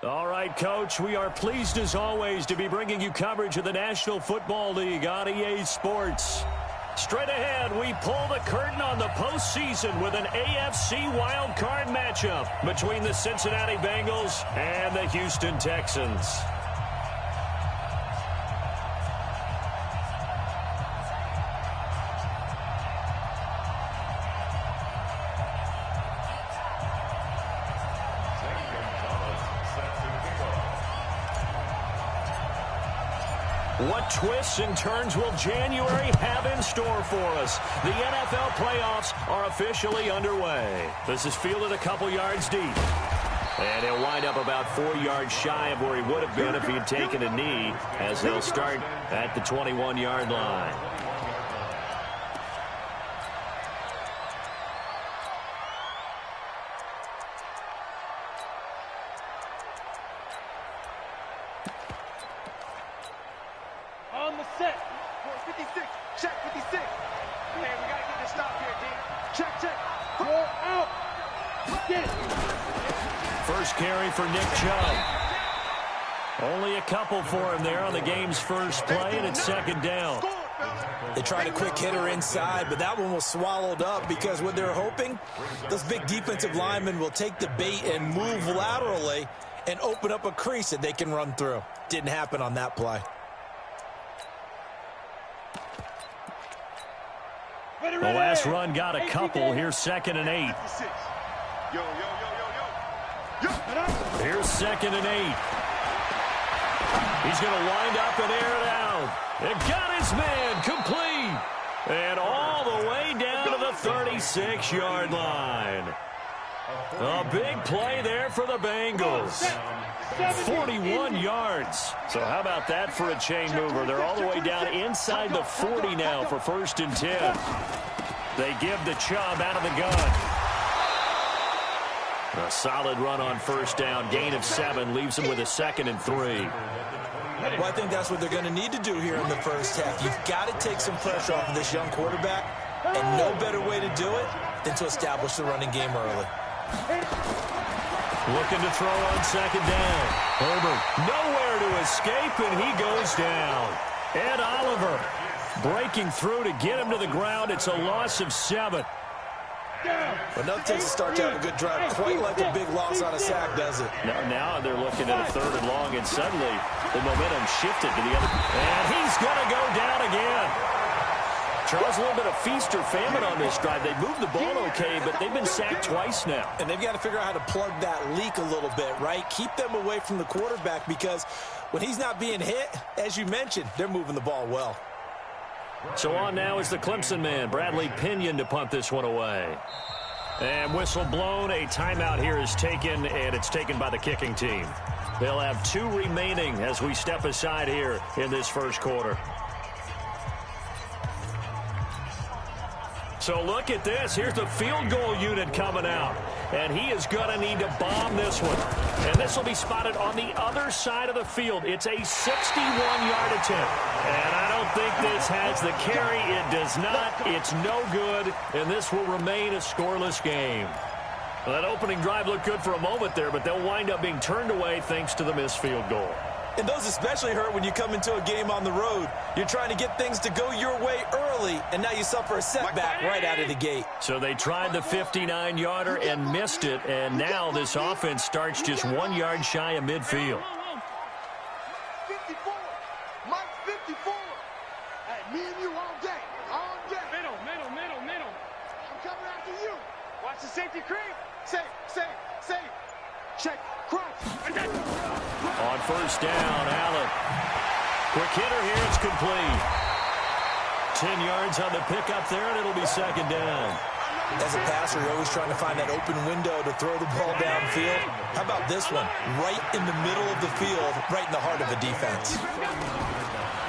All right, Coach, we are pleased as always to be bringing you coverage of the National Football League on EA Sports. Straight ahead, we pull the curtain on the postseason with an AFC wildcard matchup between the Cincinnati Bengals and the Houston Texans. What twists and turns will January have in store for us? The NFL playoffs are officially underway. This is fielded a couple yards deep. And he'll wind up about 4 yards shy of where he would have been if he had taken a knee, as they'll start at the 21-yard line. First carry for Nick Chubb. Only a couple for him there on the game's first play, and it's second down. They tried a quick hitter inside, but that one was swallowed up because what they're hoping, those big defensive linemen will take the bait and move laterally and open up a crease that they can run through. Didn't happen on that play. The last run got a couple. Here's 2nd and 8. Here's 2nd and 8. He's going to wind up and air it out. It got his man complete. And all the way down to the 36-yard line. A big play there for the Bengals. 41 yards. So how about that for a chain mover? They're all the way down inside the 40 now for 1st and 10. They give the Chubb out of the gun. A solid run on 1st down. Gain of 7 leaves them with a 2nd and 3. Well, I think that's what they're going to need to do here in the first half. You've got to take some pressure off of this young quarterback, and no better way to do it than to establish the running game early. Looking to throw on 2nd down. Herbert nowhere to escape, and he goes down. Ed Oliver breaking through to get him to the ground. It's a loss of 7. But nothing takes a start to have a good drive quite like a big loss on a sack, does it? Now they're looking at a 3rd and long, and suddenly the momentum shifted to the other. And he's going to go down again. Charles, a little bit of feast or famine on this drive. They moved the ball okay, but they've been sacked twice now. And they've got to figure out how to plug that leak a little bit, right? Keep them away from the quarterback, because when he's not being hit, as you mentioned, they're moving the ball well. So on now is the Clemson man, Bradley Pinion, to punt this one away. And whistle blown. A timeout here is taken, and it's taken by the kicking team. They'll have 2 remaining as we step aside here in this first quarter. So look at this. Here's the field goal unit coming out. And he is going to need to bomb this one. And this will be spotted on the other side of the field. It's a 61-yard attempt. And I don't think this has the carry. It does not. It's no good. And this will remain a scoreless game. Well, that opening drive looked good for a moment there, but they'll wind up being turned away thanks to the missed field goal. And those especially hurt when you come into a game on the road. You're trying to get things to go your way early, and now you suffer a setback right out of the gate. So they tried the 59-yarder and missed it, and now this offense starts just 1 yard shy of midfield. 54. Mike 54. Hey, me and you all day. All day. Middle. I'm coming after you. Watch the safety creep. Safe. Check. Crunch. On 1st down, Allen. Quick hitter here. It's complete. 10 yards on the pickup there, and it'll be 2nd down. As a passer, you're always trying to find that open window to throw the ball downfield. How about this one? Right in the middle of the field, right in the heart of the defense.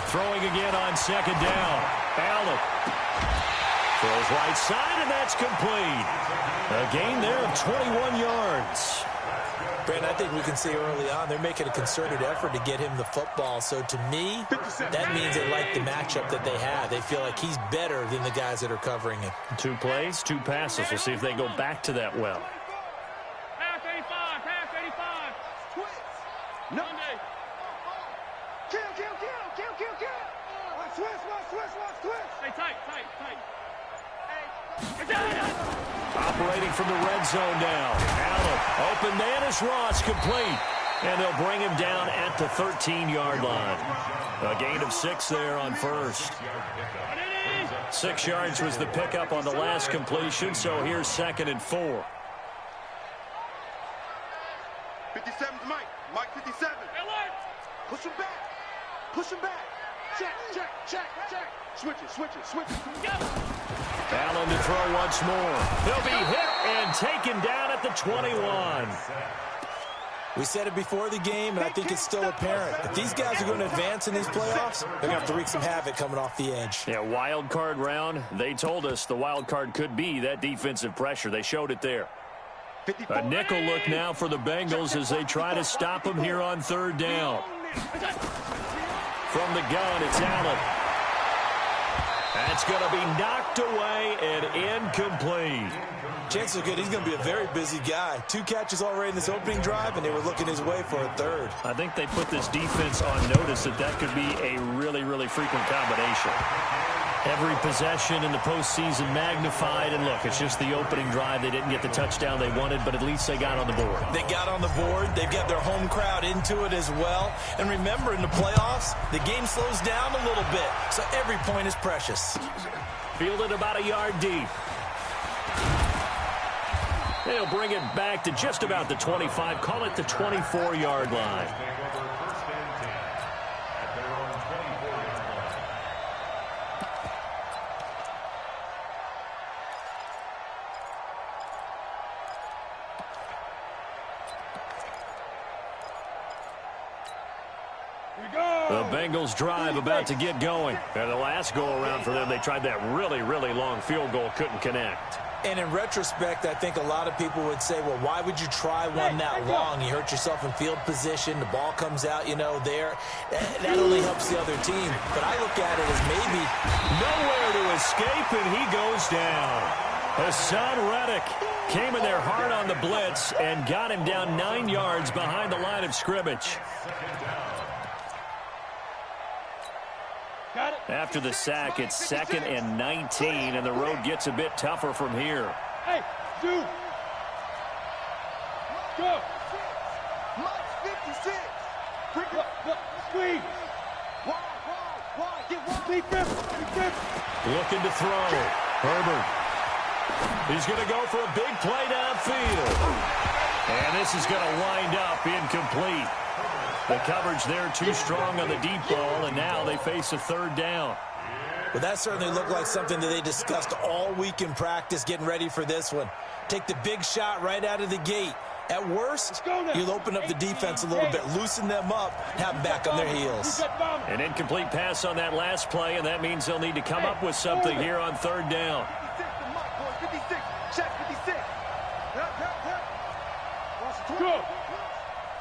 Throwing again on 2nd down. Allen throws right side, and that's complete. A gain there of 21 yards. Brandon, I think we can see early on they're making a concerted effort to get him the football. So to me, that means they like the matchup that they have. They feel like he's better than the guys that are covering him. 2 plays, 2 passes. We'll see if they go back to that well. Pass 85. No. Kill. Watch twist. Hey, tight. Operating from the red zone now. Allen, open man is Ross, complete. And they'll bring him down at the 13-yard line. A gain of 6 there on first. 6 yards was the pickup on the last completion, so here's 2nd and 4. 57's Mike. Mike 57. Push him back. Check. Switch it. Allen to throw once more. He'll be hit and taken down at the 21. We said it before the game, and I think it's still apparent. If these guys are going to advance in these playoffs, they're going to have to wreak some havoc coming off the edge. Yeah, wild card round. They told us the wild card could be that defensive pressure. They showed it there. A nickel look now for the Bengals as they try to stop them here on 3rd down. From the gun, it's Allen. That's going to be knocked away and incomplete. Chances are good he's going to be a very busy guy. 2 catches already in this opening drive, and they were looking his way for a 3rd. I think they put this defense on notice that could be a really, really frequent combination. Every possession in the postseason magnified, and look, it's just the opening drive. They didn't get the touchdown they wanted, but at least they got on the board. They got on the board. They've got their home crowd into it as well. And remember, in the playoffs, the game slows down a little bit, so every point is precious. Fielded about a yard deep. They'll bring it back to just about the 25. Call it the 24-yard line. The Bengals drive about to get going. And the last go-around for them, they tried that really, really long field goal, couldn't connect. And in retrospect, I think a lot of people would say, well, why would you try one that long? You hurt yourself in field position. The ball comes out, there. That only helps the other team. But I look at it as maybe nowhere to escape, and he goes down. Hassan Reddick came in there hard on the blitz and got him down 9 yards behind the line of scrimmage. After the sack, it's 2nd and 19, and the road gets a bit tougher from here. Hey, dude. Go. Mike 56. Squeeze. Wide. Get wide. Defense. Looking to throw. Herbert. He's going to go for a big play downfield. And this is going to wind up incomplete. The coverage there too strong on the deep ball, and now they face a 3rd down. Well, that certainly looked like something that they discussed all week in practice getting ready for this one. Take the big shot right out of the gate. At worst, you'll open up the defense a little bit, loosen them up, have them back on their heels. An incomplete pass on that last play, and that means they'll need to come up with something here on 3rd down. 56. Check 56.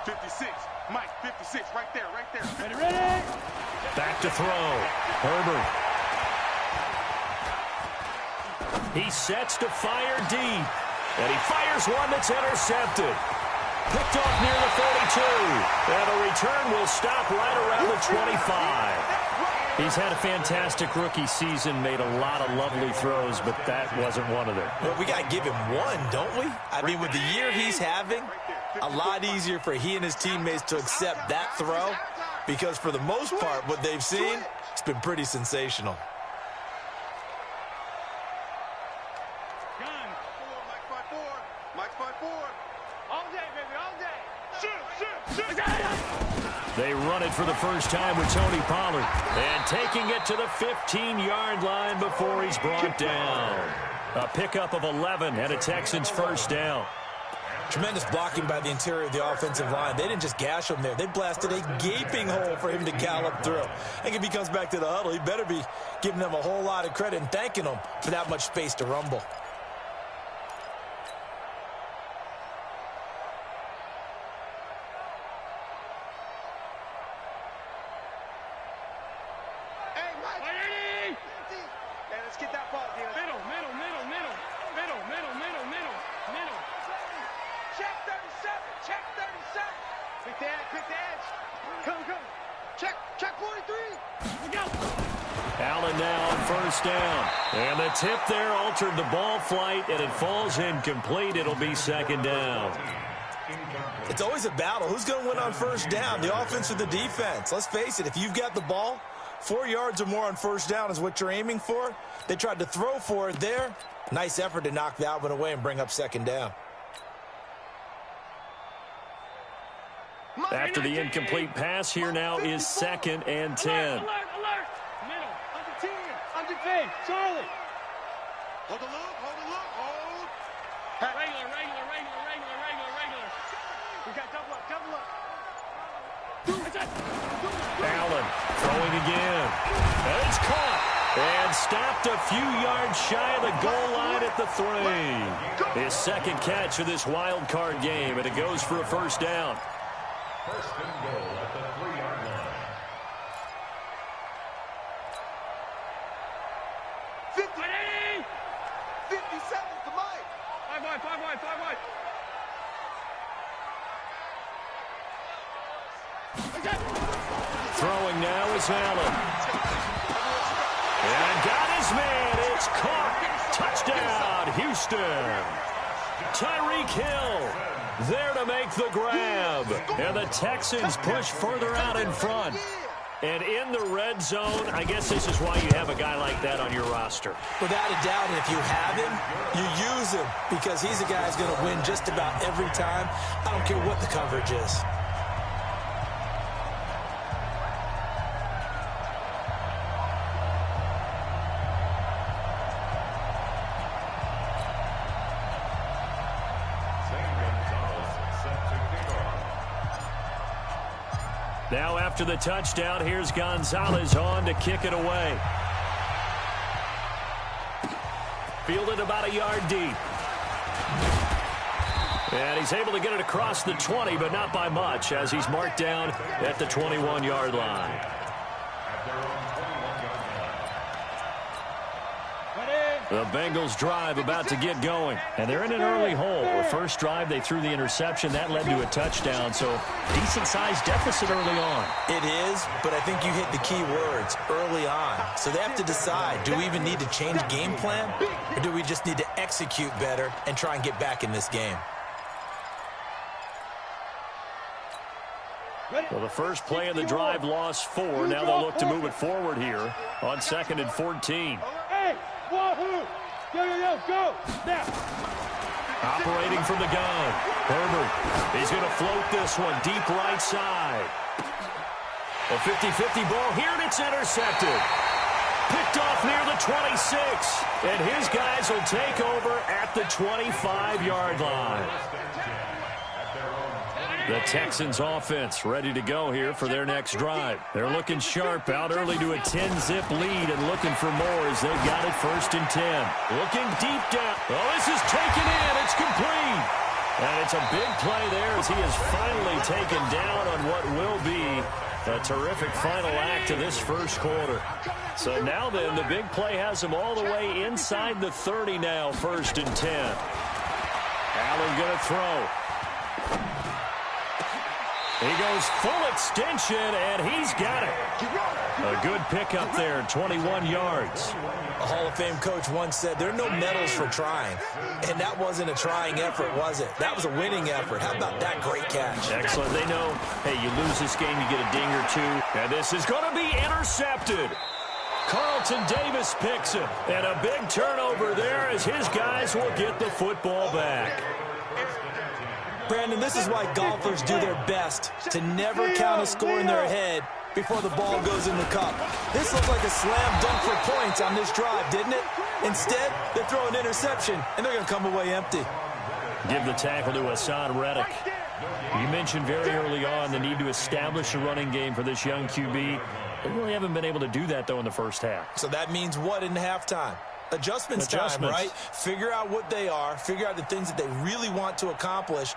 56. Mike, 56, right there. Ready? Back to throw. Herbert. He sets to fire deep. And he fires one that's intercepted. Picked off near the 42. And the return will stop right around the 25. He's had a fantastic rookie season, made a lot of lovely throws, but that wasn't one of them. Well, we got to give him one, don't we? I mean, with the year he's having, a lot easier for he and his teammates to accept that throw because for the most part, what they've seen, it's been pretty sensational. Mike's 5-4. All day, baby, all day. Shoot. They run it for the first time with Tony Pollard. And taking it to the 15-yard line before he's brought down. A pickup of 11 and a Texans 1st down. Tremendous blocking by the interior of the offensive line. They didn't just gash him there. They blasted a gaping hole for him to gallop through. I think if he comes back to the huddle, he better be giving them a whole lot of credit and thanking them for that much space to rumble. Hey, Mike. Hey, let's get that ball, dude. Middle. Check 37. Quick the edge. Allen now on first down. And the tip there altered the ball flight, and it falls incomplete. It'll be second down. It's always a battle. Who's going to win on first down, the offense or the defense? Let's face it, if you've got the ball, 4 yards or more on first down is what you're aiming for. They tried to throw for it there. Nice effort to knock that one away and bring up second down. After the incomplete pass, here now is 2nd and 10. Alert, alert. Middle. Under 10. Under 10. Charlie. Hold the look, hold the look, hold. Regular. We got double up. Allen throwing again. And it's caught. And stopped a few yards shy of the goal line at the 3. His second catch of this wild card game, and it goes for a first down. First and goal at the 3-yard line. 50 seconds to Mike. 5 wide. Throwing now is Allen. And got his man. It's caught. Touchdown, Houston. Tyreek Hill there to make the grab. And the Texans push further out in front. And in the red zone, I guess this is why you have a guy like that on your roster. Without a doubt, and if you have him, you use him because he's a guy who's going to win just about every time. I don't care what the coverage is. Now after the touchdown, here's Gonzalez on to kick it away. Fielded about a yard deep. And he's able to get it across the 20, but not by much, as he's marked down at the 21-yard line. The Bengals drive about to get going, and they're in an early hole. The first drive, they threw the interception. That led to a touchdown, so decent-sized deficit early on. It is, but I think you hit the key words, early on. So they have to decide, do we even need to change game plan, or do we just need to execute better and try and get back in this game? Well, the first play of the drive lost 4. Now they'll look to move it forward here on 2nd and 14. Wahoo! Go! Now! Operating from the gun. Herbert. He's going to float this one deep right side. A 50-50 ball here, and it's intercepted. Picked off near the 26. And his guys will take over at the 25-yard line. The Texans offense ready to go here for their next drive. They're looking sharp, out early to a 10-zip lead and looking for more as they've got it 1st and 10. Looking deep down. Oh, this is taken in. It's complete. And it's a big play there as he is finally taken down on what will be a terrific final act of this first quarter. So now then, the big play has him all the way inside the 30 now, 1st and 10. Allen going to throw. He goes full extension, and he's got it. A good pickup there, 21 yards. A Hall of Fame coach once said, there are no medals for trying. And that wasn't a trying effort, was it? That was a winning effort. How about that great catch? Excellent. They know, hey, you lose this game, you get a ding or two. And this is going to be intercepted. Carlton Davis picks it. And a big turnover there as his guys will get the football back. Brandon, this is why golfers do their best to never count a score in their head before the ball goes in the cup. This looked like a slam dunk for points on this drive, didn't it? Instead, they throw an interception, and they're going to come away empty. Give the tackle to Hassan Reddick. You mentioned very early on the need to establish a running game for this young QB. They really haven't been able to do that, though, in the first half. So that means what in halftime? Adjustments time, right? Figure out what they are, figure out the things that they really want to accomplish,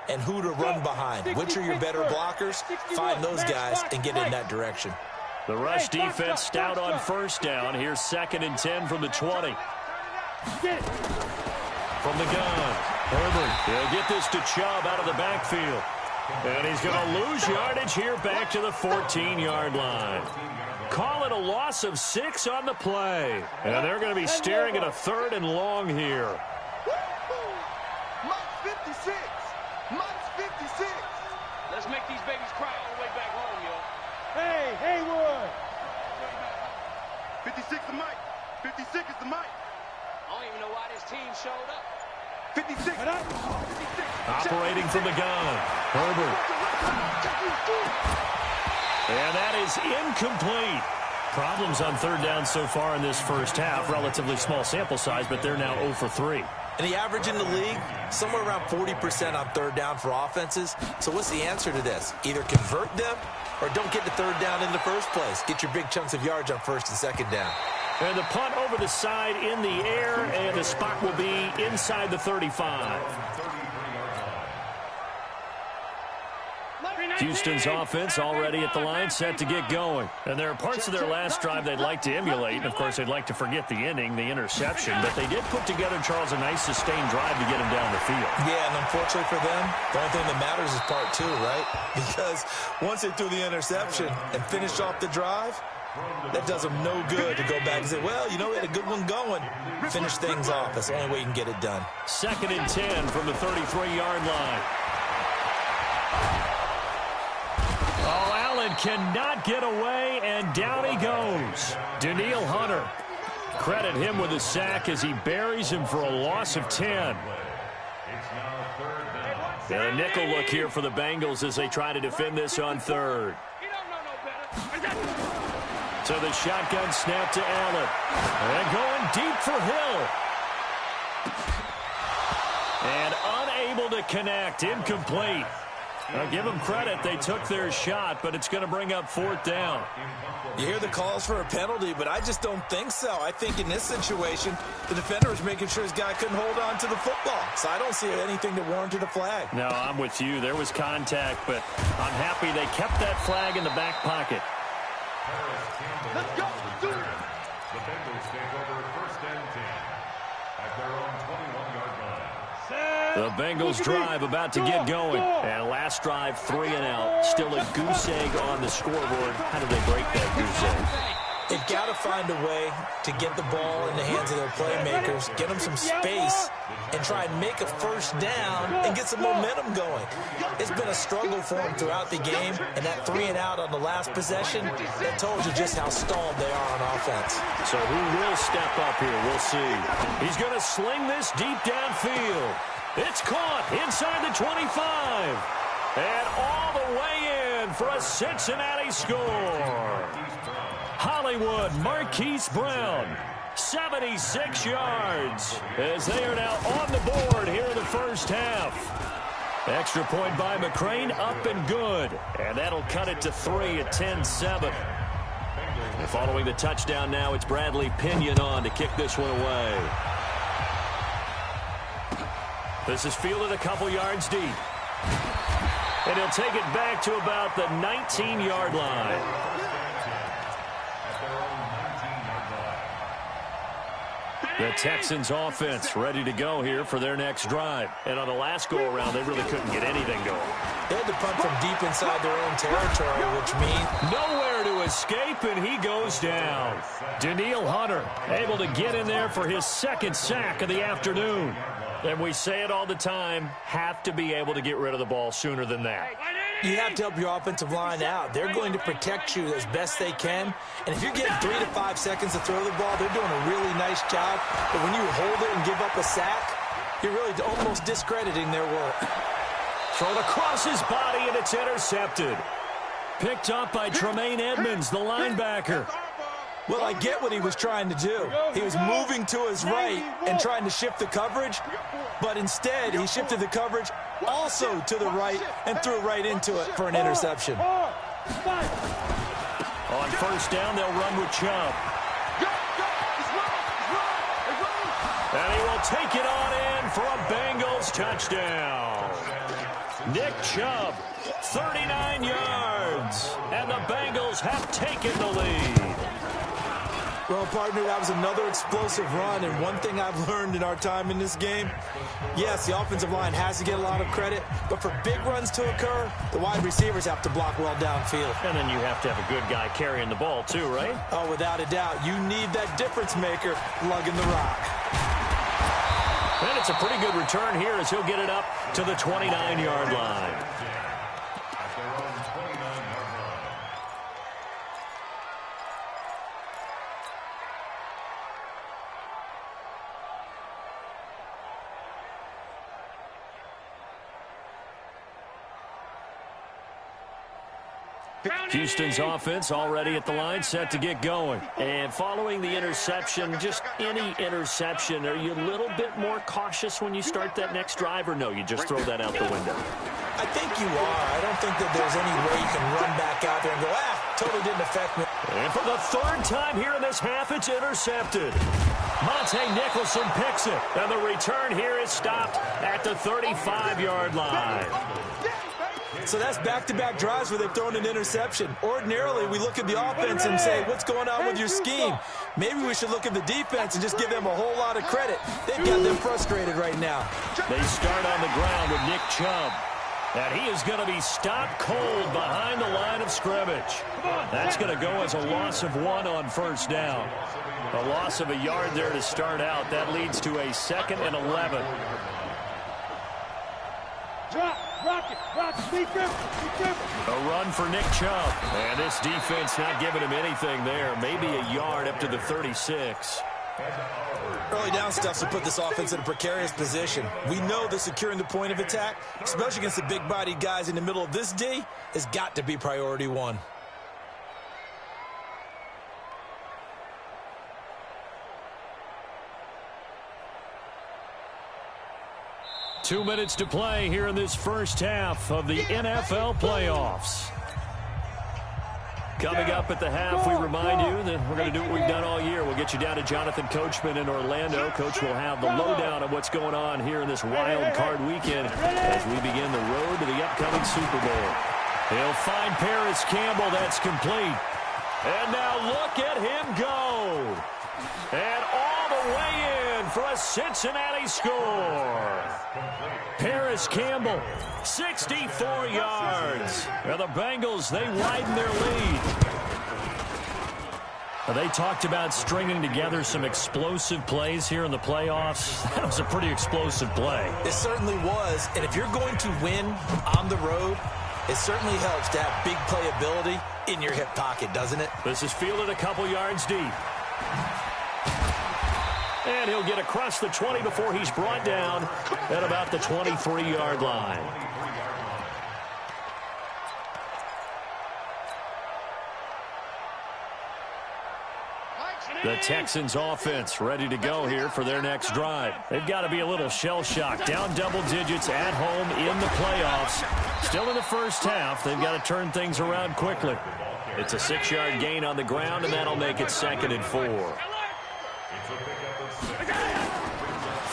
and who to run behind. Which are your better blockers? Find those guys and get in that direction. The rush defense stout on first down. Here's 2nd and 10 from the 20. From the gun, Herbert. He'll get this to Chubb out of the backfield. And he's going to lose yardage here back to the 14-yard line. Call it a loss of 6 on the play. And they're going to be staring at a 3rd and long here. Mike's 56. Mike's 56. Let's make these babies cry all the way back home, yo. Hey, Haywood. 56 is Mike. 56 is the Mike. I don't even know why this team showed up. 56. 56. Operating from the gun. Herbert. And that is incomplete. Problems on 3rd down so far in this first half. Relatively small sample size, but they're now 0 for 3. And the average in the league, somewhere around 40% on 3rd down for offenses. So what's the answer to this? Either convert them or don't get the 3rd down in the first place. Get your big chunks of yards on 1st and 2nd down. And the punt over the side in the air, and the spot will be inside the 35. Houston's offense already at the line, set to get going. And there are parts of their last drive they'd like to emulate. And, of course, they'd like to forget the inning, the interception. But they did put together, Charles, a nice sustained drive to get him down the field. Yeah, and unfortunately for them, the only thing that matters is part 2, right? Because once they threw the interception and finished off the drive, that does them no good to go back and say, well, you know, we had a good one going. Finish things off. That's the only way you can get it done. 2nd and 10 from the 33-yard line. Oh, Allen cannot get away, and down he goes. Daniil Hunter. Credit him with a sack as he buries him for a loss of 10. And a nickel look here for the Bengals as they try to defend this on 3rd. So the shotgun snap to Allen. And going deep for Hill. And unable to connect. Incomplete. I'll give them credit. They took their shot, but it's going to bring up 4th down. You hear the calls for a penalty, but I just don't think so. I think in this situation, the defender was making sure his guy couldn't hold on to the football. So I don't see anything that warranted a flag. No, I'm with you. There was contact, but I'm happy they kept that flag in the back pocket. Let's go. Do it. The Bengals take over 1st and 10 at their own 21-yard line. The Bengals drive about to get going. And last drive, 3 and out. Still a goose egg on the scoreboard. How do they break that goose egg? They've got to find a way to get the ball in the hands of their playmakers, get them some space, and try and make a 1st down and get some momentum going. It's been a struggle for them throughout the game, and that 3 and out on the last possession, that told you just how stalled they are on offense. So who will step up here? We'll see. He's going to sling this deep downfield. It's caught inside the 25. And all the way in for a Cincinnati score. Hollywood Marquise Brown, 76 yards, as they are now on the board here in the first half. Extra point by McCrane, up and good. And that'll cut it to 3 at 10-7. Following the touchdown now, it's Bradley Pinion on to kick this one away. This is fielded a couple yards deep. And he'll take it back to about the 19-yard line. The Texans offense ready to go here for their next drive. And on the last go-around, they really couldn't get anything going. They had to punt from deep inside their own territory, which means nowhere to escape, and he goes down. Daniil Hunter able to get in there for his 2nd sack of the afternoon. And we say it all the time, have to be able to get rid of the ball sooner than that. you have to help your offensive line out. They're going to protect you as best they can. And if you're getting 3 to 5 seconds to throw the ball, they're doing a really nice job. But when you hold it and give up a sack, you're really almost discrediting their work. Thrown across his body, and it's intercepted. Picked up by Tremaine Edmonds, the linebacker. Well, I get what he was trying to do. He was moving to his right and trying to shift the coverage, but instead he shifted the coverage also to the right and threw right into it for an interception. On first down, they'll run with Chubb. And he will take it on in for a Bengals touchdown. Nick Chubb, 39 yards, and the Bengals have taken the lead. Well, partner, that was another explosive run, and one thing I've learned in our time in this game, yes, the offensive line has to get a lot of credit, but for big runs to occur, the wide receivers have to block well downfield. And then you have to have a good guy carrying the ball too, right? Oh, without a doubt. You need that difference maker lugging the rock. And it's a pretty good return here as he'll get it up to the 29-yard line. Houston's offense already at the line, set to get going. And following the interception, just any interception, are you a little bit more cautious when you start that next drive, or no, you just throw that out the window? I think you are. I don't think that there's any way you can run back out there and go, totally didn't affect me. And for the third time here in this half, it's intercepted. Monte Nicholson picks it, and the return here is stopped at the 35-yard line. So that's back-to-back drives where they've thrown an interception. Ordinarily, we look at the offense and say, what's going on with your scheme? Maybe we should look at the defense and just give them a whole lot of credit. They've got them frustrated right now. They start on the ground with Nick Chubb. And he is going to be stopped cold behind the line of scrimmage. That's going to go as a loss of 1 on first down. A loss of a yard there to start out. That leads to a 2nd and 11. Rock it, be careful. A run for Nick Chubb. And this defense not giving him anything there. Maybe a yard up to the 36. Early down stuff to put this offense in a precarious position. We know that securing the point of attack, especially against the big-bodied guys in the middle of this D, has got to be priority 1. Two minutes to play here in this first half of the NFL playoffs. Coming up at the half, we remind you that we're going to do what we've done all year. We'll get you down to Jonathan Coachman in Orlando. Coach will have the lowdown of what's going on here in this wild card weekend as we begin the road to the upcoming Super Bowl. He'll find Paris Campbell. That's complete. And now look at him go. And all the way in for a Cincinnati score. Paris Campbell, 64 yards. And the Bengals, they widen their lead. They talked about stringing together some explosive plays here in the playoffs. That was a pretty explosive play. It certainly was. And if you're going to win on the road, it certainly helps to have big playability in your hip pocket, doesn't it? This is fielded a couple yards deep. And he'll get across the 20 before he's brought down at about the 23-yard line. The Texans offense ready to go here for their next drive. They've got to be a little shell-shocked. Down double digits at home in the playoffs. Still in the first half. They've got to turn things around quickly. It's a 6-yard gain on the ground, and that'll make it 2nd and 4.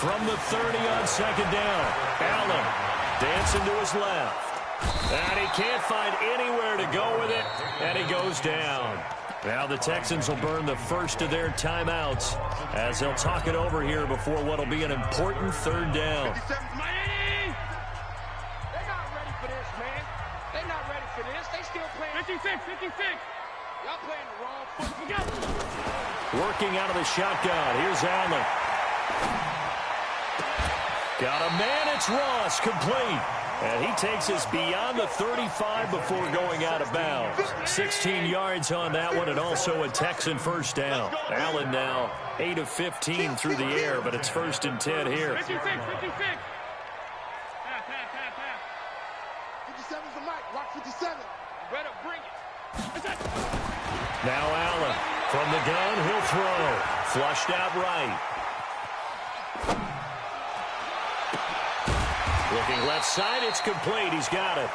From the 30 on 2nd down, Allen dancing to his left. And he can't find anywhere to go with it, and he goes down. Now the Texans will burn the first of their timeouts as they'll talk it over here before what will be an important 3rd down. They're not ready for this, man. They're not ready for this. They still playing 56. Y'all playing the wrong foot. Working out of the shotgun. Here's Allen. Got a man. It's Ross, complete. And he takes us beyond the 35 before going out of bounds. 16 yards on that one, and also a Texan first down. Allen now 8 of 15 through the air, but it's 1st and 10 here. 56. 57's the mic. Rock 57. Better bring it. Now Allen from the gun, he'll throw. Flushed out right. Looking left side, it's complete. He's got it.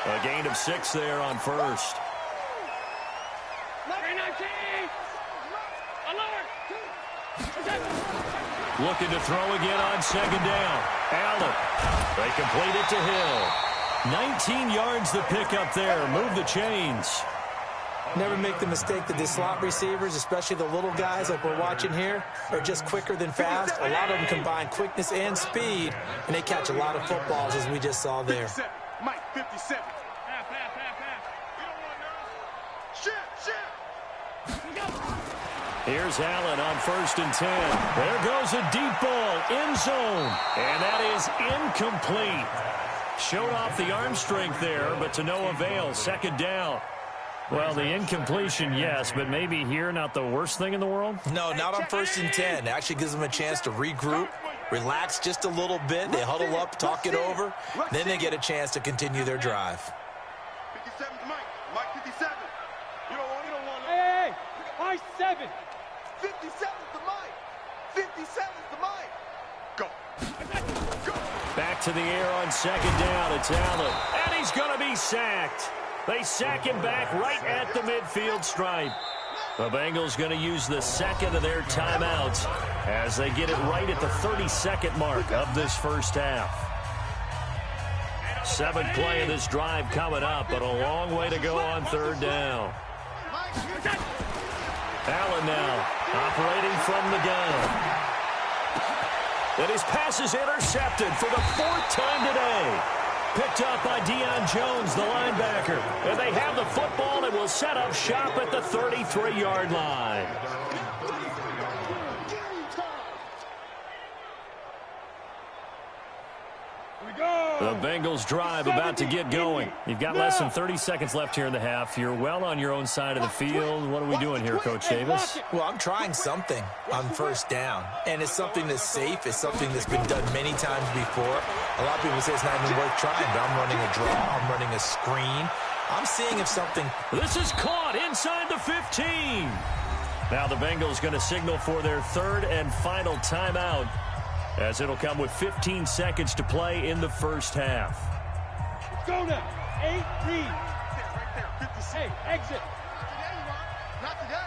A gain of 6 there on first. Looking to throw again on 2nd down. Allen. They complete it to Hill. 19 yards the pickup there. Move the chains. Never make the mistake that the slot receivers, especially the little guys like we're watching here, are just quicker than fast. A lot of them combine quickness and speed, and they catch a lot of footballs, as we just saw there. 57. Mike, 57. Half. You don't want none. Shift. Here's Allen on 1st and 10. There goes a deep ball, end zone, and that is incomplete. Showed off the arm strength there, but to no avail. 2nd down. Well, the incompletion, yes, but maybe here not the worst thing in the world? No, not on 1st and 10. It actually gives them a chance to regroup, relax just a little bit. They huddle up, talk it over. Then they get a chance to continue their drive. 57 to Mike. Mike, 57. You don't want Hey, Mike 7. 57 to Mike. 57 to Mike. Go. Back to the air on 2nd down. It's Allen, and he's going to be sacked. They sack him back right at the midfield stripe. The Bengals going to use the 2nd of their timeouts as they get it right at the 32nd mark of this first half. 7th play of this drive coming up, but a long way to go on 3rd down. Allen now operating from the gun. And his pass is intercepted for the 4th time today. Picked up by Deion Jones, the linebacker. And they have the football and will set up shop at the 33-yard line. The Bengals drive about to get going. You've got less than 30 seconds left here in the half. You're well on your own side of the field. What are we doing here, Coach Davis? Well, I'm trying something on 1st down, and it's something that's safe. It's something that's been done many times before. A lot of people say it's not even worth trying, but I'm running a draw. I'm running a screen. I'm seeing if something... This is caught inside the 15. Now the Bengals going to signal for their 3rd and final timeout, as it'll come with 15 seconds to play in the first half. Go now. 8 3. Right there. 56. Hey, exit. Not today.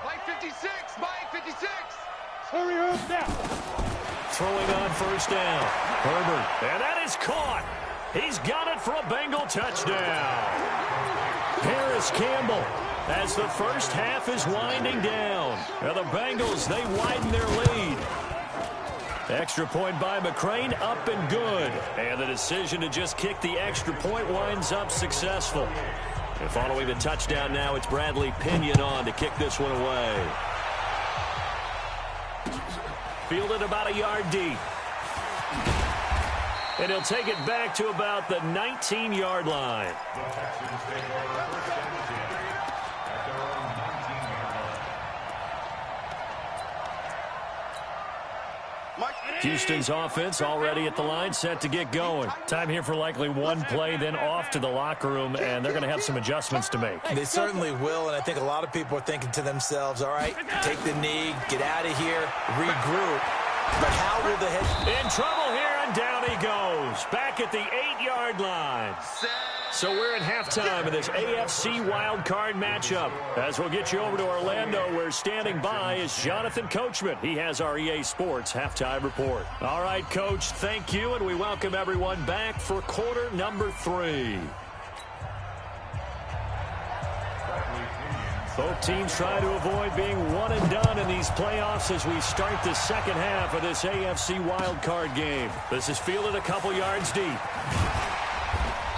Mike, 56. Mike, 56. Hurry up now. Throwing on 1st down. Herbert. And that is caught. He's got it for a Bengal touchdown. Harris Campbell, as the first half is winding down. Now the Bengals, they widen their lead. Extra point by McCrane, up and good. And the decision to just kick the extra point winds up successful. And following the touchdown now, it's Bradley Pinion on to kick this one away. Fielded about a yard deep. And he'll take it back to about the 19-yard line. Houston's offense already at the line, set to get going. Time here for likely one play, then off to the locker room, and they're going to have some adjustments to make. They certainly will, and I think a lot of people are thinking to themselves, all right, take the knee, get out of here, regroup. But how will the head... In trouble here, and down he goes. Back at the 8-yard line. So we're at halftime of this AFC wildcard matchup. As we'll get you over to Orlando, where standing by is Jonathan Coachman. He has our EA Sports halftime report. All right, Coach, thank you, and we welcome everyone back for quarter number 3. Both teams try to avoid being one and done in these playoffs as we start the second half of this AFC wildcard game. This is fielded a couple yards deep.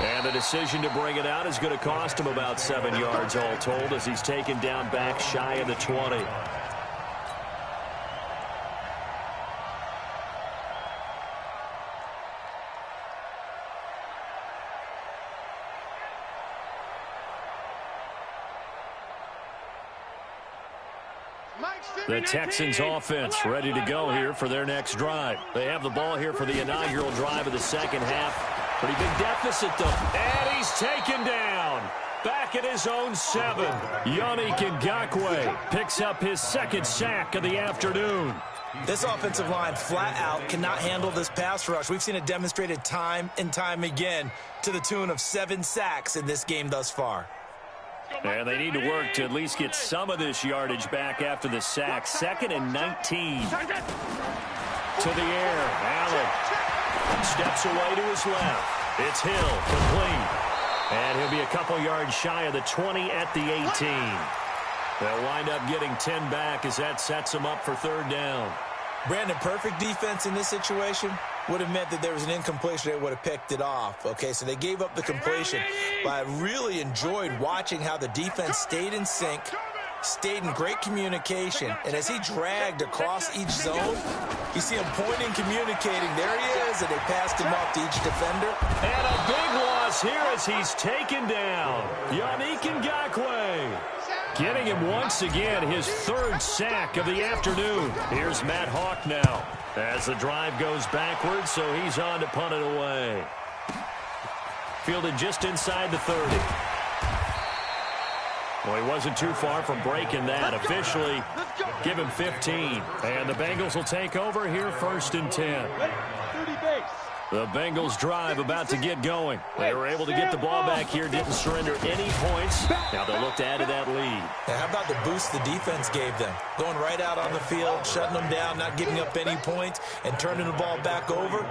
And the decision to bring it out is going to cost him about 7 yards all told, as he's taken down back shy of the 20. The Texans offense ready to go here for their next drive. They have the ball here for the inaugural drive of the second half. Pretty big deficit, though. And he's taken down. Back at his own 7. Yannick Ngakoue picks up his second sack of the afternoon. This offensive line flat out cannot handle this pass rush. We've seen it demonstrated time and time again to the tune of 7 sacks in this game thus far. And they need to work to at least get some of this yardage back after the sack. 2nd and 19. To the air. Allen steps away to his left. It's Hill, complete. And he'll be a couple yards shy of the 20 at the 18. They'll wind up getting 10 back as that sets them up for third down. Brandon, perfect defense in this situation would have meant that there was an incompletion. They would have picked it off. Okay, so they gave up the completion. But I really enjoyed watching how the defense stayed in sync, stayed in great communication. And as he dragged across each zone, you see him pointing, communicating. There he is, and they passed him off to each defender. And a big loss here as he's taken down. Yannick Ngakoue. Getting him once again, his third sack of the afternoon. Here's Matt Hawk now as the drive goes backwards, so he's on to punt it away. Fielded just inside the 30. Well, he wasn't too far from breaking that. Officially, give him 15. And the Bengals will take over here first and 10. 30 base. The Bengals drive about to get going. They were able to get the ball back here, didn't surrender any points. Now they'll look to add to that lead. Now, how about the boost the defense gave them? Going right out on the field, shutting them down, not giving up any points, and turning the ball back over.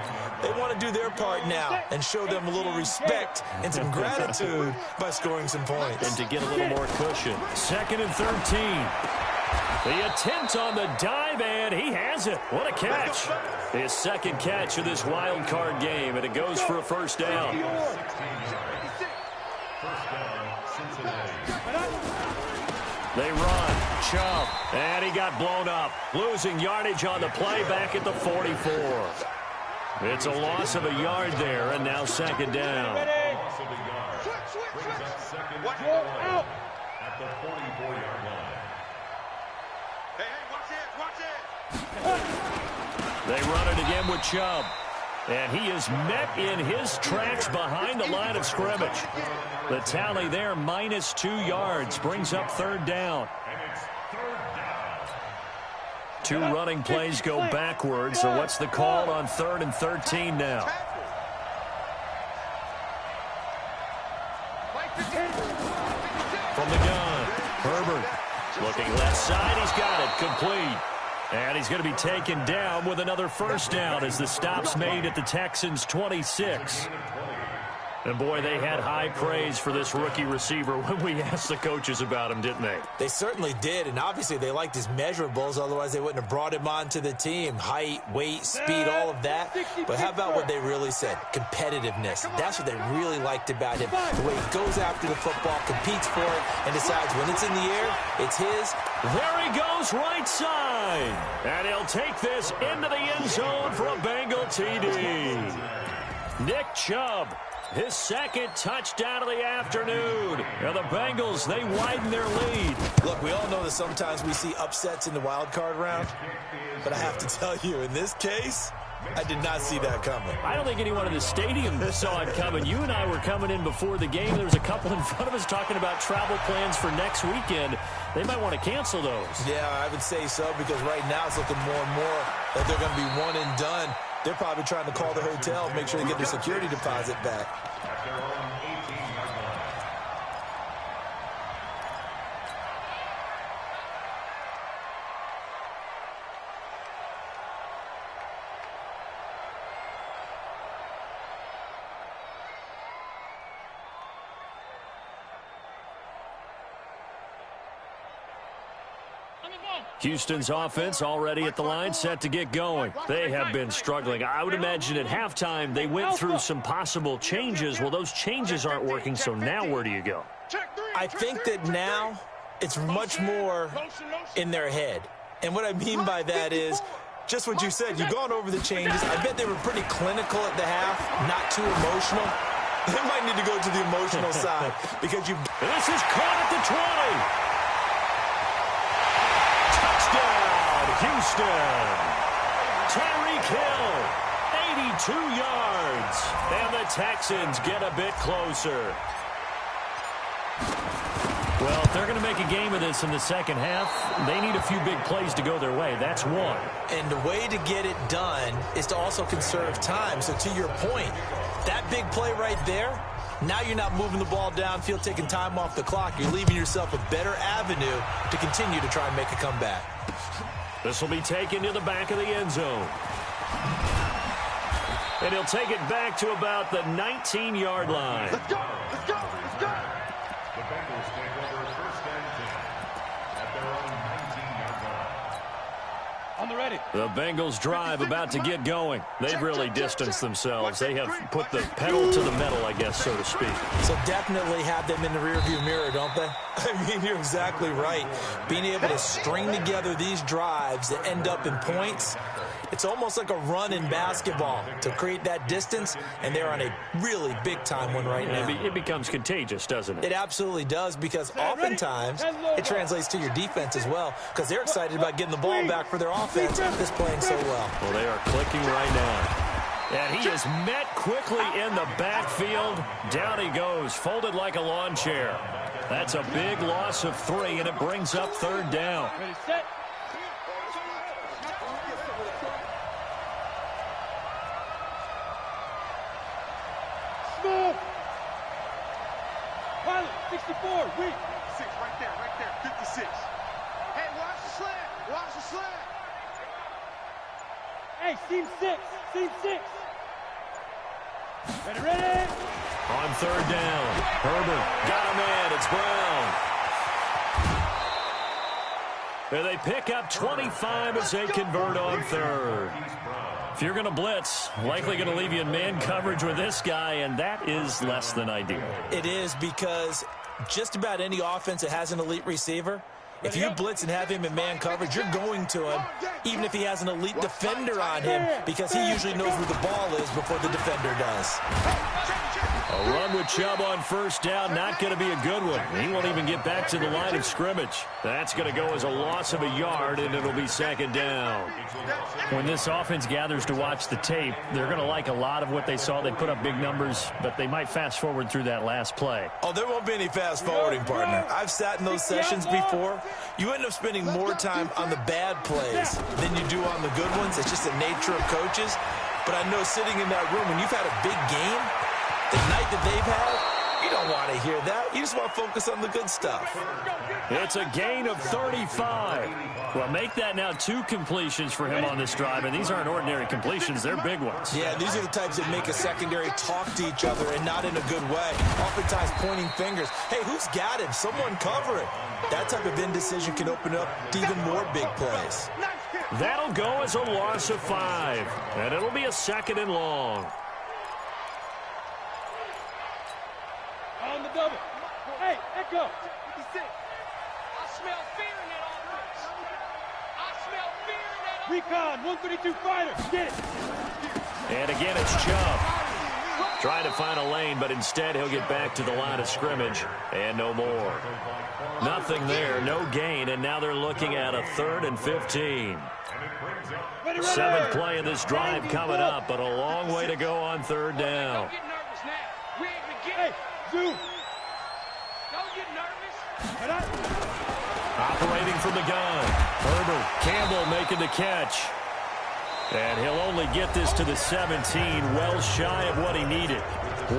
They want to do their part now and show them a little respect and some gratitude by scoring some points. And to get a little more cushion. 2nd and 13. The attempt on the dive, and he has it. What a catch. His second catch of this wild card game, and it goes for a first down. They run. Chubb. And he got blown up. Losing yardage on the play back at the 44. It's a loss of a yard there, and now second down. Loss of a yard. Brings up second and 4 at the 44-yard line. Hey, watch it. They run it again with Chubb. And he is met in his tracks behind the line of scrimmage. The tally there, -2 yards, brings up third down. And it's third down. 2 running plays go backwards. So what's the call on 3rd and 13 now? From the gun, Herbert looking left side. He's got it complete. And he's going to be taken down with another first down as the stop's made at the Texans' 26. And, boy, they had high praise for this rookie receiver when we asked the coaches about him, didn't they? They certainly did, and obviously they liked his measurables. Otherwise, they wouldn't have brought him onto the team. Height, weight, speed, all of that. But how about what they really said? Competitiveness. That's what they really liked about him. The way he goes after the football, competes for it, and decides when it's in the air, it's his. There he goes right side. And he'll take this into the end zone for a Bengal TD. Nick Chubb. His second touchdown of the afternoon. Now the Bengals, they widen their lead. Look, we all know that sometimes we see upsets in the wild card round. But I have to tell you, in this case, I did not see that coming. I don't think anyone in the stadium saw it coming. You and I were coming in before the game. There was a couple in front of us talking about travel plans for next weekend. They might want to cancel those. Yeah, I would say so, because right now it's looking more and more that they're going to be one and done. They're probably trying to call the hotel, make sure they get their security deposit back. At their own 18-yard line. Houston's offense already at the line, set to get going. They have been struggling. I would imagine at halftime they went through some possible changes. Well, those changes aren't working, so now where do you go? I think that now it's much more in their head. And what I mean by that is just what you said. You've gone over the changes. I bet they were pretty clinical at the half, not too emotional. They might need to go to the emotional side because you. This is caught at the 20. Touchdown, Houston. Tyreek Hill, 82 yards. And the Texans get a bit closer. Well, if they're going to make a game of this in the second half, they need a few big plays to go their way. That's one. And the way to get it done is to also conserve time. So to your point, that big play right there, now you're not moving the ball downfield, taking time off the clock. You're leaving yourself a better avenue to continue to try and make a comeback. This will be taken to the back of the end zone. And he'll take it back to about the 19-yard line. Let's go. Let's go. Let's go. The Bengals take over first and 10 at their own 19-yard line. On the ready. The Bengals drive about to get going. They've really distanced themselves. They have put the pedal to the metal, I guess, so to speak. So definitely have them in the rearview mirror, don't they? I mean, you're exactly right. Being able to string together these drives that end up in points, it's almost like a run in basketball to create that distance, and they're on a really big-time one right now. It becomes contagious, doesn't it? It absolutely does, because oftentimes it translates to your defense as well, because they're excited about getting the ball back for their offense that's playing so well. Well, they are clicking right now. And he is met quickly in the backfield. Down he goes, folded like a lawn chair. That's a big loss of 3, and it brings up third down. Ready, set. Smooth. Pilot, 64, weak. 6 right there, 56. Hey, watch the slant. Watch the slant. Hey, seam 6, seam 6. Ready, ready. On third down, Herbert got a man. It's Brown. And they pick up 25 as they convert on third. If you're going to blitz, likely going to leave you in man coverage with this guy, and that is less than ideal. It is, because just about any offense that has an elite receiver, if you blitz and have him in man coverage, you're going to him, even if he has an elite defender on him, because he usually knows where the ball is before the defender does. A run with Chubb on first down, not going to be a good one. He won't even get back to the line of scrimmage. That's going to go as a loss of a yard, and it'll be second down. When this offense gathers to watch the tape, they're going to like a lot of what they saw. They put up big numbers, but they might fast forward through that last play. Oh, there won't be any fast forwarding, partner. I've sat in those sessions before. You end up spending more time on the bad plays than you do on the good ones. It's just the nature of coaches. But I know sitting in that room, when you've had a big game, the night that they've had, you don't want to hear that. You just want to focus on the good stuff. It's a gain of 35. Well, make that now 2 completions for him on this drive, and these aren't ordinary completions. They're big ones. Yeah, these are the types that make a secondary talk to each other, and not in a good way. Oftentimes pointing fingers. Hey, who's got him? Someone cover it. That type of indecision can open up to even more big plays. That'll go as a loss of 5, and it'll be a second and long. On the double. Hey, echo. 56. I smell fear in that offense. I smell fear in that offense. Recon, 132 fighter. Get it. And again, it's Chubb. Trying to find a lane, but instead he'll get back to the line of scrimmage, and no more. Nothing there, no gain, and now they're looking at a 3rd and 15. 7th play of this drive coming up, but a long way to go on third down. Don't get nervous now. We ain't beginning. Hey, Zoom. Don't get nervous. Operating from the gun. Herbert, Campbell making the catch. And he'll only get this to the 17, well shy of what he needed.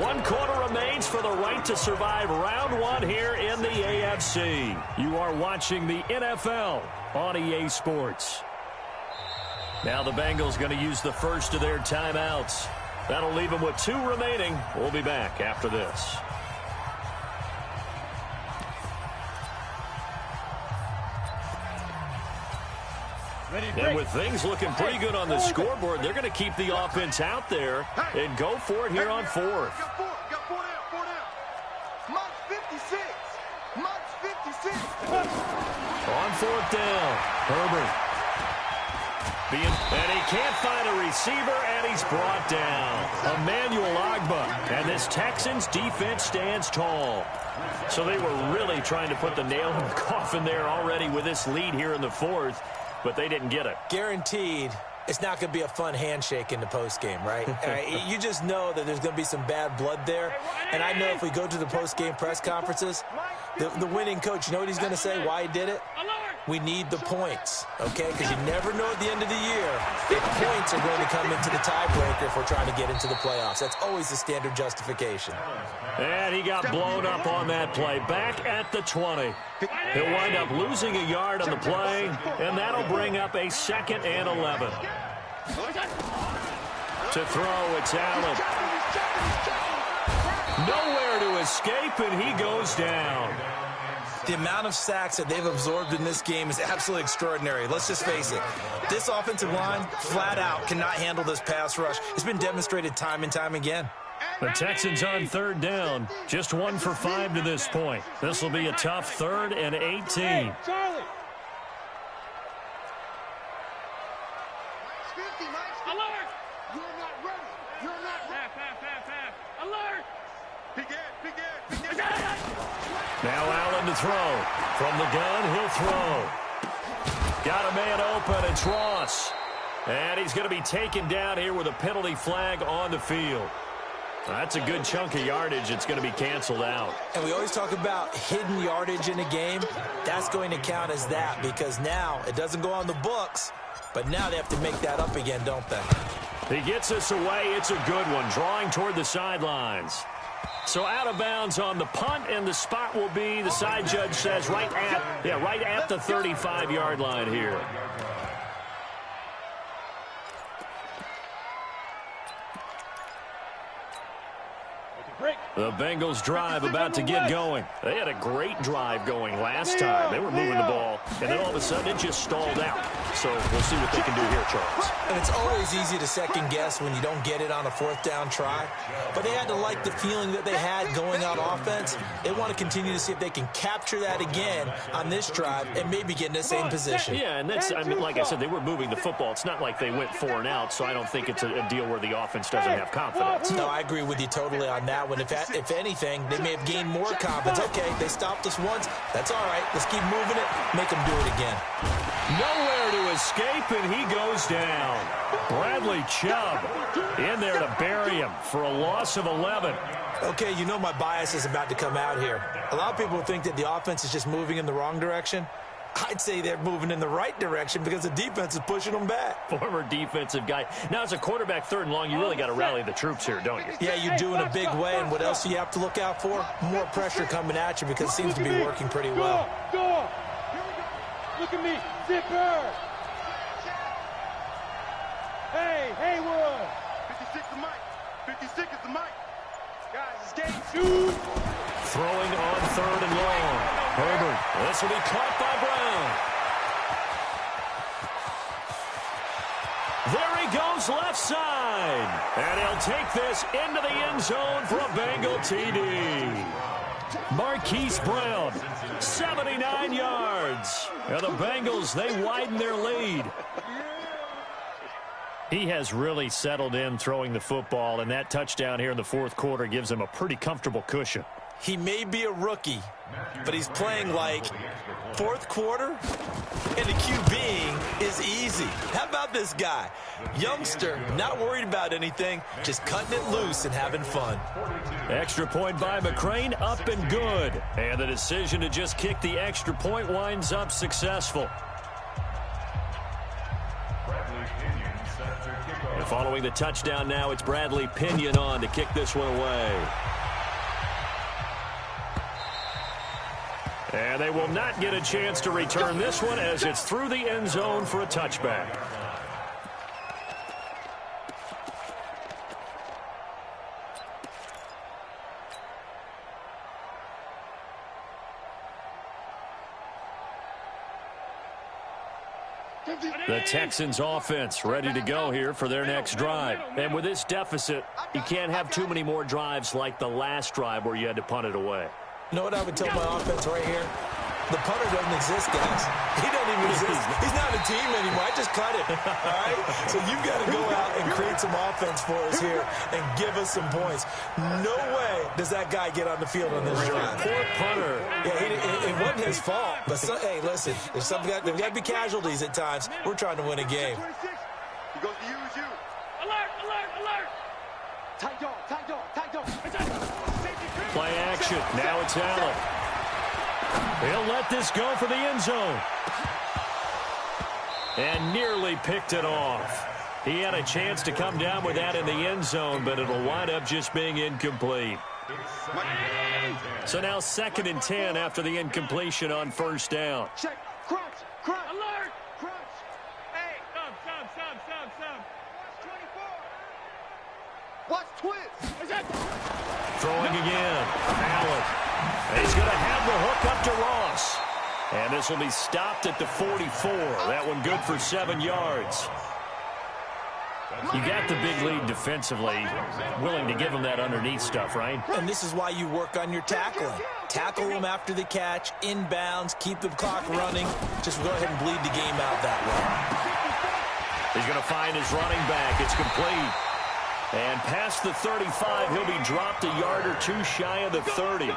1 quarter remains for the right to survive round 1 here in the AFC. You are watching the NFL on EA Sports. Now the Bengals going to use the first of their timeouts. That'll leave them with 2 remaining. We'll be back after this. And with things looking pretty good on the scoreboard, they're going to keep the offense out there and go for it here on 4th. Got 4 down. Mike's 56. Mike's 56. On 4th down, Herbert. And he can't find a receiver, and he's brought down. Emmanuel Ogbah. And this Texans defense stands tall. So they were really trying to put the nail in the coffin there already with this lead here in the 4th. But they didn't get it. Guaranteed, it's not going to be a fun handshake in the postgame, right? You just know that there's going to be some bad blood there. And I know if we go to the postgame press conferences, the winning coach, you know what he's going to say, why he did it? We need the points, okay? Because you never know at the end of the year if points are going to come into the tiebreaker if we're trying to get into the playoffs. That's always the standard justification. And he got blown up on that play. Back at the 20. He'll wind up losing a yard on the play, and that'll bring up a 2nd and 11. To throw, it's Allen. Nowhere to escape, and he goes down. The amount of sacks that they've absorbed in this game is absolutely extraordinary. Let's just face it. This offensive line, flat out, cannot handle this pass rush. It's been demonstrated time and time again. The Texans on third down. Just 1 for 5 to this point. This will be a tough 3rd and 18. Hey, Charlie. Alert! You're not ready. You're not ready. Half. Alert! Begin. Now Allen to throw. From the gun, he'll throw. Got a man open. It's Ross. And he's going to be taken down here with a penalty flag on the field. That's a good chunk of yardage. It's going to be canceled out. And we always talk about hidden yardage in a game. That's going to count as that because now it doesn't go on the books, but now they have to make that up again, don't they? He gets us away. It's a good one, drawing toward the sidelines. So out of bounds on the punt, and the spot will be, the side judge says, right at the 35-yard line here. The Bengals drive about to get going. They had a great drive going last time. They were moving the ball, and then all of a sudden it just stalled out. So we'll see what they can do here, Charles. And it's always easy to second guess when you don't get it on a 4th down try. But they had to like the feeling that they had going on offense. They want to continue to see if they can capture that again on this drive and maybe get in the same position. Yeah, and that's, I mean, like I said, they were moving the football. It's not like they went 4 and out, so I don't think it's a deal where the offense doesn't have confidence. No, I agree with you totally on that one. If anything, they may have gained more confidence. Okay, they stopped us once. That's all right. Let's keep moving it. Make them do it again. Nowhere to escape, and he goes down. Bradley Chubb in there to bury him for a loss of 11. Okay, you know my bias is about to come out here. A lot of people think that the offense is just moving in the wrong direction. I'd say they're moving in the right direction because the defense is pushing them back. Former defensive guy. Now, as a quarterback 3rd and long, you really got to rally the troops here, don't you? Yeah, you do in a big way. And what else do you have to look out for? More pressure coming at you because it seems to be working pretty well. Go. Look at me. Zipper. Hey, Haywood. 56 the mic. 56 is the mic. Guys, it's game. Shoot. Throwing on 3rd and long. Herbert. This will be caught by Brown. There he goes left side. And he'll take this into the end zone for a Bengal TD. Marquise Brown, 79 yards. And the Bengals, they widen their lead. He has really settled in throwing the football, and that touchdown here in the 4th quarter gives him a pretty comfortable cushion. He may be a rookie, but he's playing like 4th quarter, and the QBing is easy. How about this guy? Youngster, not worried about anything, just cutting it loose and having fun. Extra point by McCrane, up and good. And the decision to just kick the extra point winds up successful. And following the touchdown now, it's Bradley Pinion on to kick this one away. And they will not get a chance to return this one as it's through the end zone for a touchback. The Texans offense ready to go here for their next drive. And with this deficit, you can't have too many more drives like the last drive where you had to punt it away. You know what I would tell my offense right here? The punter doesn't exist, guys. He doesn't even exist. He's not a team anymore. I just cut it, all right? So you've got to go out and create some offense for us here and give us some points. No way does that guy get on the field on this drive. Poor punter. Yeah, it wasn't his fault. But, hey, listen, there's got to be casualties at times. We're trying to win a game. He goes to use you. Alert, alert, alert. Tight dog, tight dog, tight dog. Play action. Now it's Allen. He'll let this go for the end zone. And nearly picked it off. He had a chance to come down with that in the end zone, but it'll wind up just being incomplete. So now 2nd and 10 after the incompletion on 1st down. Check, crunch, crunch, Alert. crunch. Hey, sub. Watch twist. Throwing again. Allen. And he's going to have the hook up to Ross. And this will be stopped at the 44. That one good for 7 yards. You got the big lead defensively, willing to give them that underneath stuff, right? And this is why you work on your tackling. Tackle them after the catch, inbounds, keep the clock running. Just go ahead and bleed the game out that way. He's going to find his running back. It's complete. And past the 35, he'll be dropped a yard or two shy of the 30.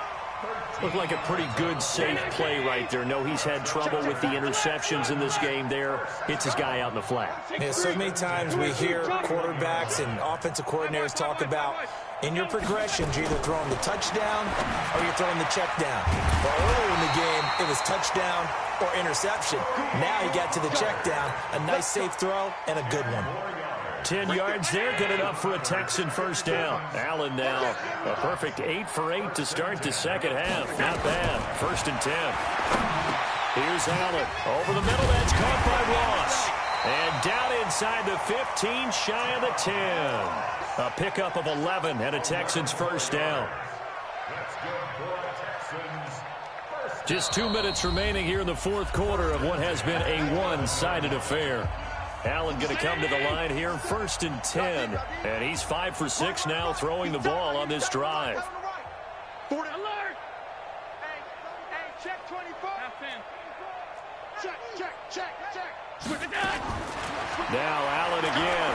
Looked like a pretty good, safe play right there. No, he's had trouble with the interceptions in this game there. Hits his guy out in the flat. Yeah, so many times we hear quarterbacks and offensive coordinators talk about in your progressions, you're either throwing the touchdown or you're throwing the check down. Well, earlier in the game, it was touchdown or interception. Now you got to the check down, a nice safe throw, and a good one. 10 yards there, good enough for a Texan first down. Allen now, a perfect 8 for 8 to start the second half. Not bad. 1st and 10. Here's Allen. Over the middle, that's caught by Ross. And down inside the 15, shy of the 10. A pickup of 11 and a Texans first down. Just 2 minutes remaining here in the fourth quarter of what has been a one-sided affair. Allen going to come to the line here, 1st and 10. And he's 5 for 6 now, throwing the ball on this drive. Alert! Hey, check 24. Check. Now Allen again.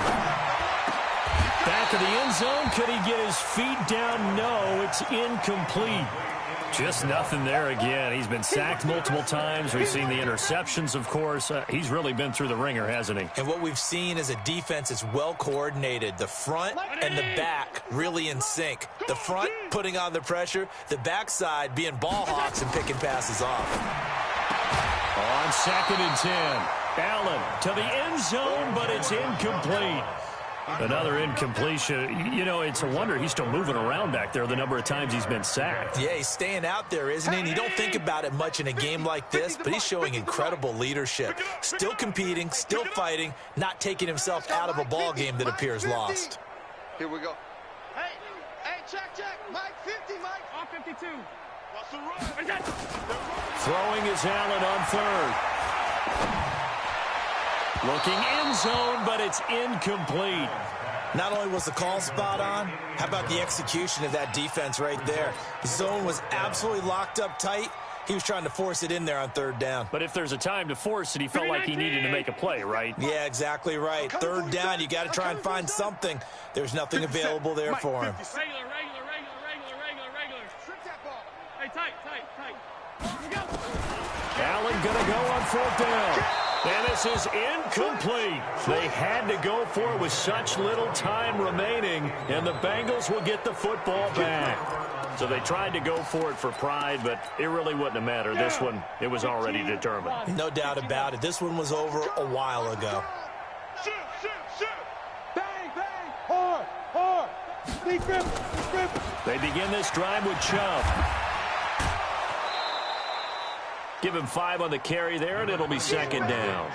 Back of the end zone. Could he get his feet down? No, it's incomplete. Just nothing there again. He's been sacked multiple times. We've seen the interceptions, of course. He's really been through the ringer, hasn't he? And what we've seen is a defense that's well coordinated. The front and the back really in sync. The front putting on the pressure. The backside being ball hawks and picking passes off. On 2nd and 10. Allen to the end zone, but it's incomplete. Another incompletion. You know, it's a wonder he's still moving around back there the number of times he's been sacked. Yeah, he's staying out there, isn't he? And you don't think about it much in a game like this, but he's showing incredible leadership. Still competing, still fighting, not taking himself out of a ball game that appears lost. Here we go. Hey, check. Mike 50, Mike. On 52. Throwing is Allen on 3rd. Looking end zone, but it's incomplete. Not only was the call spot on, how about the execution of that defense right there? The zone was absolutely locked up tight. He was trying to force it in there on 3rd down. But if there's a time to force it, he felt like he needed to make a play, right? Yeah, exactly right. 3rd down, you got to try and find something. There's nothing available there for him. Regular. Hey, tight. Here we go. Allen going to go on 4th down. And this is incomplete. They had to go for it with such little time remaining, and the Bengals will get the football back. So they tried to go for it for pride, but it really wouldn't have mattered. This one, it was already determined. No doubt about it. This one was over a while ago. Shoot. Bang. Hard. Big grip. They begin this drive with Chubb. Give him 5 on the carry there, and it'll be 2nd down.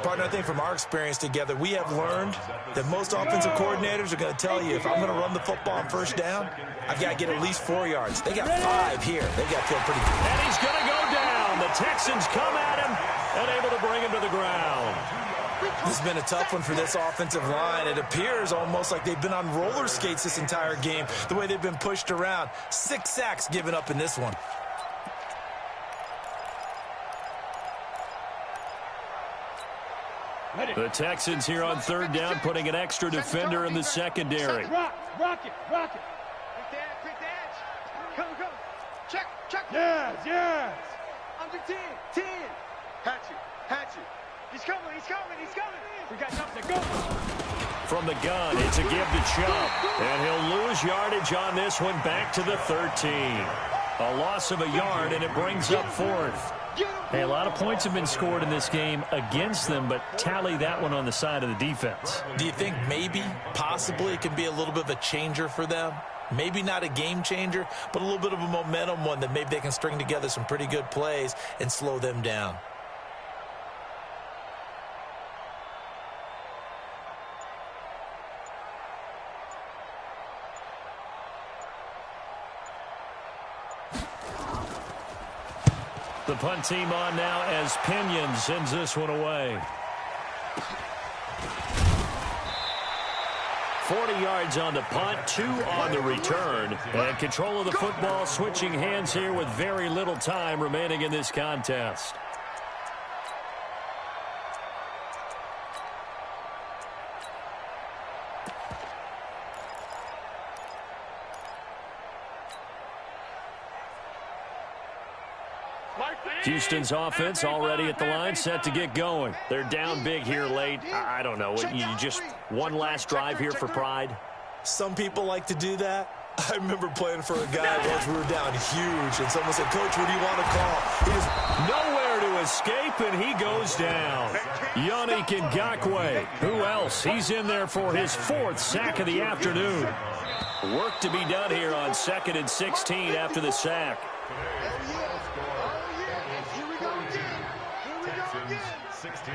Partner, I think from our experience together, we have learned that most offensive coordinators are going to tell you, if I'm going to run the football on 1st down, I've got to get at least 4 yards. They got 5 here. They got to feel pretty good. And he's going to go down. The Texans come at him and able to bring him to the ground. This has been a tough one for this offensive line. It appears almost like they've been on roller skates this entire game, the way they've been pushed around. 6 sacks given up in this one. The Texans here on 3rd down, putting an extra defender in the secondary. Rock it. Quick dash. Come. Check. Yes. Under 10. Hatchet. He's coming. We got something to go. From the gun, it's a give to Chubb. And he'll lose yardage on this one, back to the 13. A loss of a yard, and it brings up 4th. Hey, a lot of points have been scored in this game against them, but tally that one on the side of the defense. Do you think maybe, possibly, it can be a little bit of a changer for them? Maybe not a game changer, but a little bit of a momentum one that maybe they can string together some pretty good plays and slow them down. The punt team on now as Pinion sends this one away. 40 yards on the punt, 2 on the return. And control of the football switching hands here with very little time remaining in this contest. Houston's offense already at the line, set to get going. They're down big here late. I don't know. You just one last drive here for pride? Some people like to do that. I remember playing for a guy once we were down huge, and someone said, Coach, what do you want to call? He was nowhere to escape, and he goes down. Yannick Ngakoue. Who else? He's in there for his 4th sack of the afternoon. Work to be done here on 2nd and 16 after the sack. 16.